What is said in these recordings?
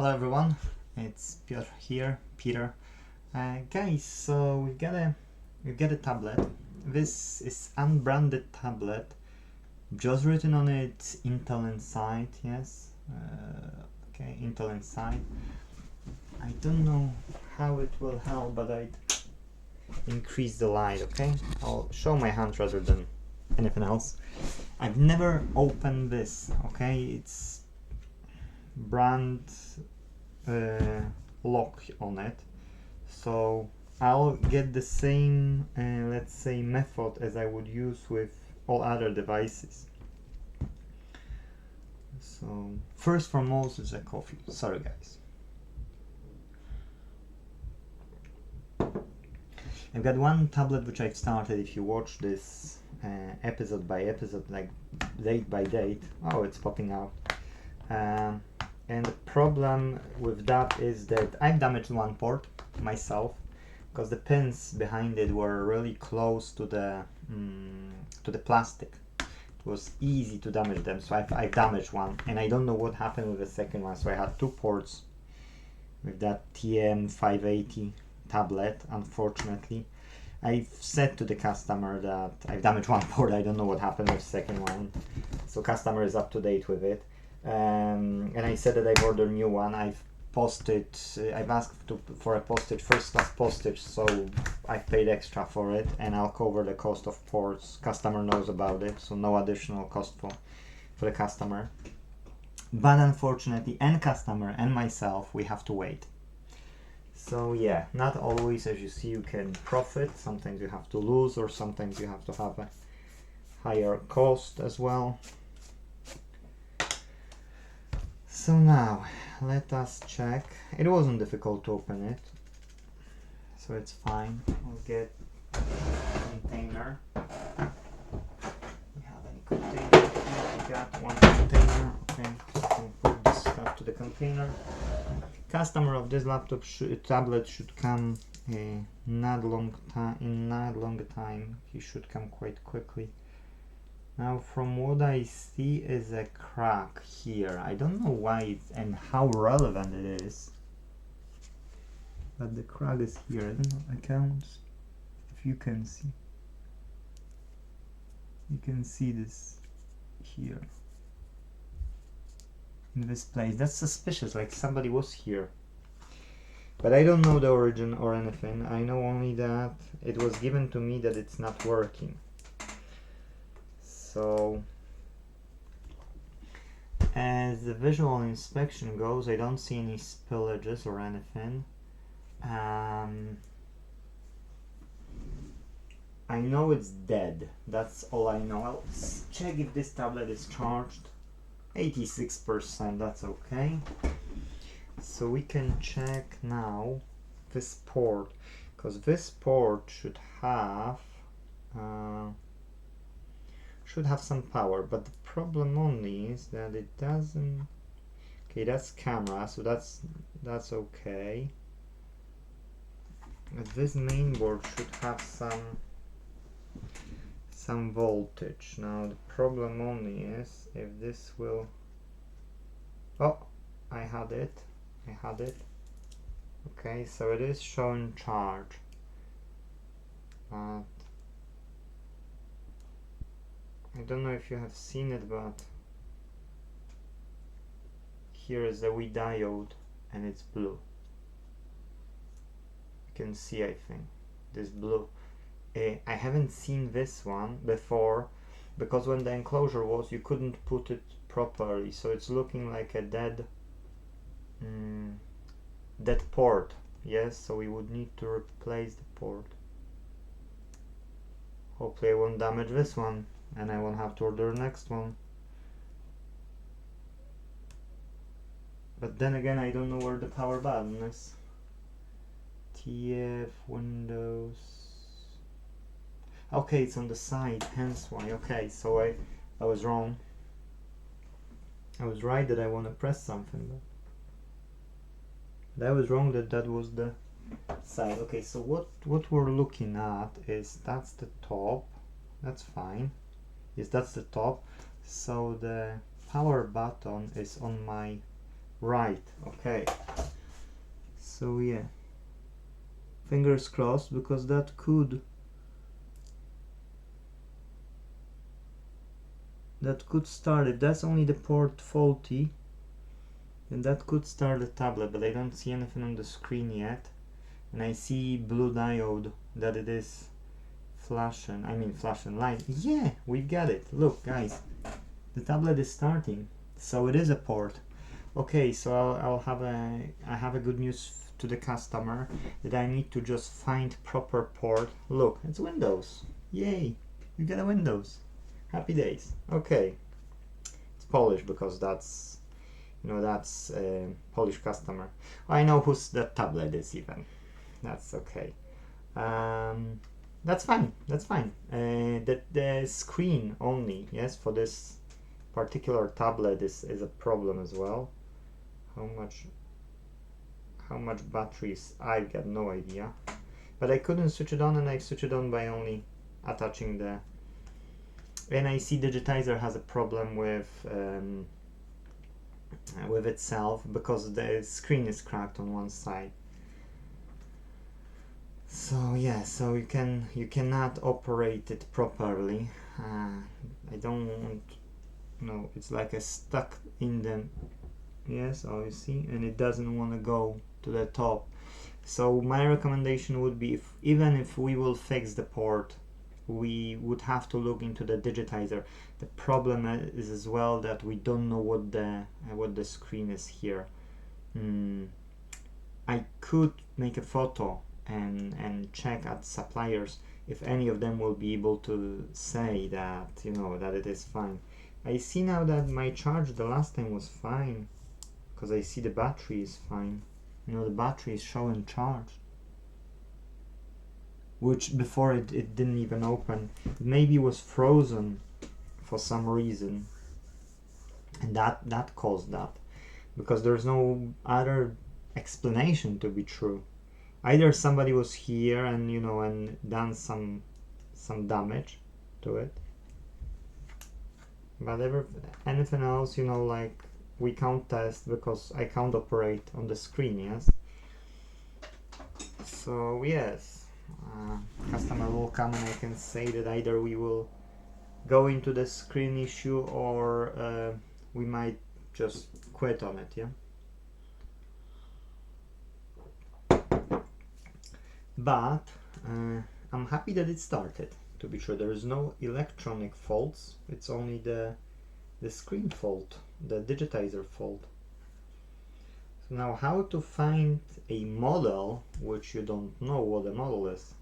Hello everyone, it's Peter. Guys, so we've got a tablet. This is unbranded tablet, just written on it Intel inside. Yes, okay, Intel inside. I don't know how it will help, but I'd increase the light. Okay, I'll show my hand rather than anything else. I've never opened this. Okay, it's brand lock on it, so I'll get the same let's say method as I would use with all other devices. So first foremost is a coffee. Sorry guys. I've got one tablet which I've started. If you watch this episode by episode, like date by date, oh, it's popping out. And the problem with that is that I've damaged one port myself because the pins behind it were really close to the plastic. It was easy to damage them, so I've damaged one, and I don't know what happened with the second one. So I had two ports with that TM580 tablet. Unfortunately, I've said to the customer that I've damaged one port. I don't know what happened with the second one, so customer is up to date with it. And I said that I've ordered a new one. I've asked for a postage, first class postage, so I've paid extra for it, and I'll cover the cost of ports. Customer knows about it, so no additional cost for the customer. But unfortunately, and customer and myself, we have to wait. So yeah, not always, as you see, you can profit. Sometimes you have to lose, or sometimes you have to have a higher cost as well. So now, let us check. It wasn't difficult to open it, so it's fine. I'll get a container. We have any container? We got one container. Okay, so I can put this stuff to the container. Customer of this laptop tablet should come in not long time. He should come quite quickly. Now, from what I see is a crack here. I don't know why and how relevant it is, but the crack is here. I don't know, accounts, if you can see. You can see this here, in this place. That's suspicious, like somebody was here. But I don't know the origin or anything. I know only that it was given to me that it's not working. So, as the visual inspection goes, I don't see any spillages or anything. I know it's dead. That's all I know. I'll check if this tablet is charged. 86%, that's okay. So we can check now this port, because this port should have some power, but the problem only is that it doesn't. Okay, that's camera, so that's okay. But this main board should have some voltage. Now the problem only is if this will. Oh, I had it. Okay, so it is showing charge, but I don't know if you have seen it, but here is the wee diode and it's blue. You can see, I think, this blue. I haven't seen this one before, because when the enclosure was, you couldn't put it properly, so it's looking like a dead port. Yes, so we would need to replace the port. Hopefully I won't damage this one, and I won't have to order the next one. But then again, I don't know where the power button is. TF Windows. Okay, it's on the side, hence why. Okay, so I was wrong. I was right that I want to press something, but I was wrong that was the side. Okay, so what we're looking at is that's the top. That's fine. Yes, that's the top. So the power button is on my Right, okay. So yeah, fingers crossed, because that could start, if that's only the port faulty, then that could start the tablet, but I don't see anything on the screen yet. And I see blue diode that it is flashing, flashing light. Yeah, we got it. Look guys, the tablet is starting, so it is a port. Okay, so I have a good news to the customer, that I need to just find proper port. Look, it's Windows. Yay, you got a Windows. Happy days. Okay, it's Polish, because that's Polish customer. I know whose that tablet is even. That's okay. That's fine. That's fine. The screen only, yes, for this particular tablet is a problem as well. How much batteries? I've got no idea. But I couldn't switch it on, and I switched it on by only attaching the. And I see digitizer has a problem with itself, because the screen is cracked on one side. So yeah, so you cannot operate it properly. I don't want. No, it's like a stuck in the. Yes, oh, you see, and it doesn't want to go to the top. So my recommendation would be, even if we will fix the port, we would have to look into the digitizer. The problem is as well that we don't know what the screen is here. I could make a photo and check at suppliers if any of them will be able to say that that it is fine. I see now that my charge the last time was fine, because I see the battery is fine. The battery is showing charge, which before it didn't even open. It maybe was frozen for some reason, and that caused that, because there's no other explanation to be true. Either somebody was here and and done some damage to it, but anything else, like, we can't test, because I can't operate on the screen. Yes, so yes, customer will come, and I can say that either we will go into the screen issue, or we might just quit on it. Yeah, but I'm happy that it started. To be sure, there is no electronic faults, it's only the screen fault, the digitizer fault. So now, how to find a model which you don't know what the model is?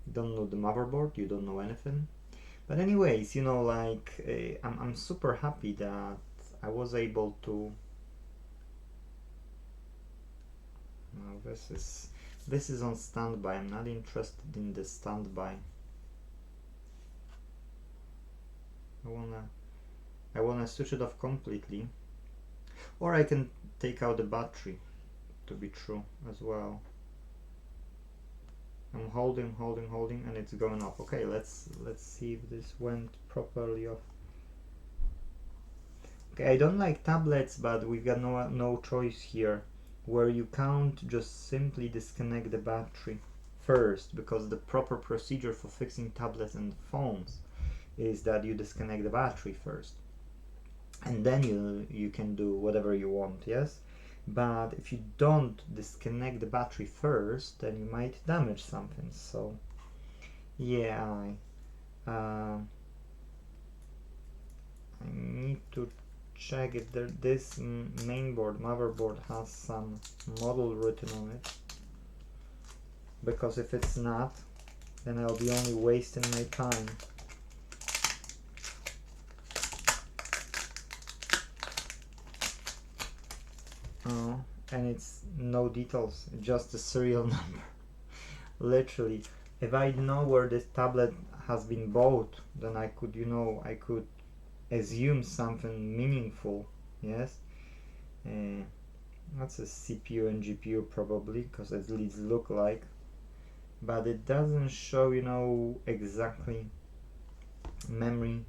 You don't know the motherboard, you don't know anything. But anyways, I'm super happy that I was able to. No, this is on standby. I'm not interested in the standby. I wanna switch it off completely, or I can take out the battery, to be true as well. I'm holding, and it's going off. Okay, let's see if this went properly off. Okay, I don't like tablets, but we've got no choice here, where you can't just simply disconnect the battery first, because the proper procedure for fixing tablets and phones is that you disconnect the battery first, and then you can do whatever you want. Yes, but if you don't disconnect the battery first, then you might damage something. So yeah, I need to check if this mainboard, motherboard, has some model written on it, because if it's not, then I'll be only wasting my time. Oh, and it's no details, just a serial number. Literally, if I know where this tablet has been bought, then I could assume something meaningful. Yes, that's a CPU and GPU probably, because at least look like, but it doesn't show exactly memory,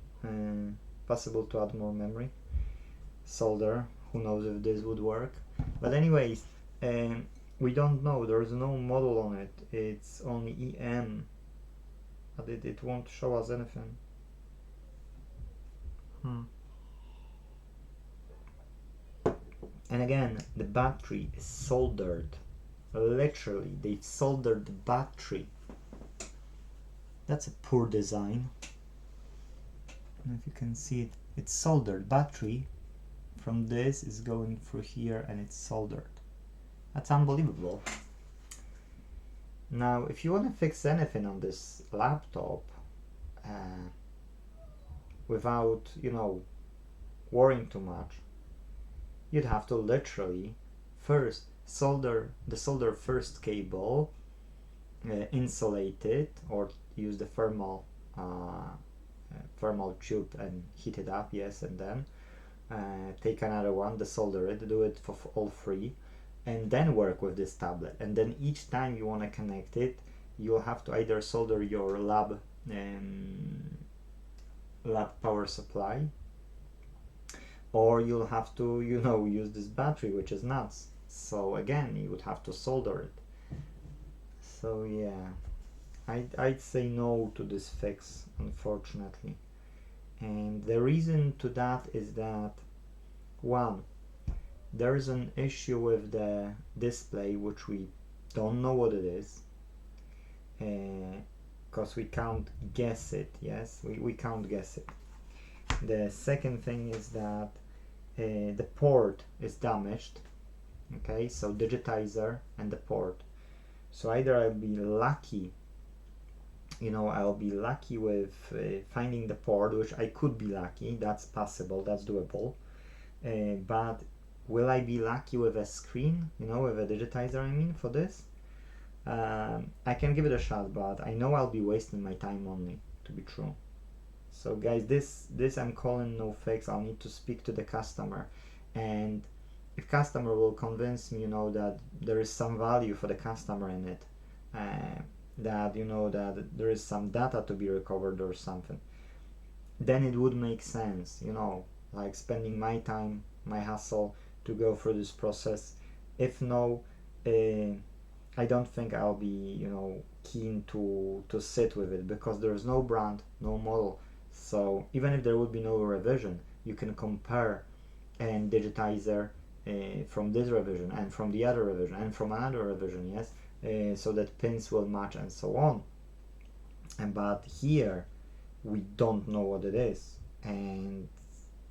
possible to add more memory, solder, Who knows if this would work? But anyways, we don't know. There's no model on it. It's only EM, but it won't show us anything. And again, the battery is soldered. Literally, they soldered the battery. That's a poor design. And if you can see it, it's soldered. Battery from this is going through here and it's soldered. That's unbelievable. Now, if you want to fix anything on this laptop without, you know, worrying too much, you'd have to literally first solder the first cable, insulate it, or use the thermal tube and heat it up, yes, and then take another one, desolder it, do it for all three, and then work with this tablet. And then each time you want to connect it, you'll have to either solder your lab power supply, or you'll have to, you know, use this battery, which is nuts. So again, you would have to solder it. So yeah, I'd say no to this fix, unfortunately. And the reason to that is that, one, there's an issue with the display, which we don't know what it is, because we can't guess it. Yes, we can't guess it. The second thing is that the port is damaged. Okay, so digitizer and the port. So either I'll be lucky, you know, I'll be lucky with finding the port, which I could be lucky, that's possible, that's doable. But will I be lucky with a screen, you know, with a digitizer, I mean, for this? I can give it a shot, but I know I'll be wasting my time only, to be true. So guys, this I'm calling no fix. I'll need to speak to the customer, and if customer will convince me, you know, that there is some value for the customer in it, that, you know, that there is some data to be recovered or something, then it would make sense, you know, like spending my time, my hustle to go through this process. If no, I don't think I'll be, you know, keen to sit with it, because there is no brand, no model. So even if there would be no revision, you can compare and digitizer from this revision and from the other revision and from another revision, yes, so that pins will match and so on. But here we don't know what it is, and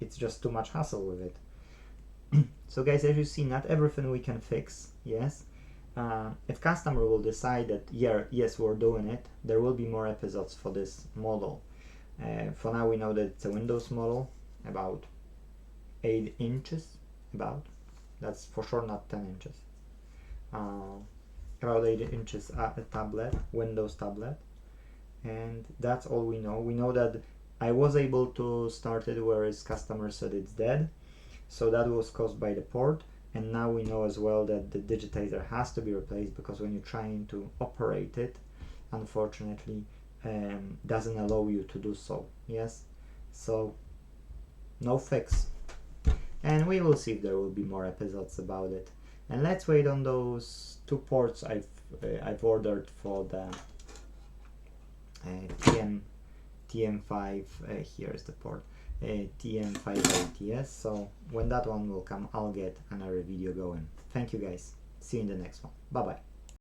it's just too much hassle with it. So guys, as you see, not everything we can fix, yes. If customer will decide that, yes, we're doing it, there will be more episodes for this model. For now we know that it's a Windows model, about 8 inches, about, that's for sure not 10 inches, about 8 inches a tablet, Windows tablet, and that's all we know. We know that I was able to start it, whereas customer said it's dead, so that was caused by the port. And now we know as well that the digitizer has to be replaced, because when you're trying to operate it, unfortunately, doesn't allow you to do so, yes. So no fix, and we will see if there will be more episodes about it. And let's wait on those 2 ports I've ordered for the TM5. Here is the port, TM580s. So when that one will come, I'll get another video going. Thank you guys, see you in the next one. Bye bye.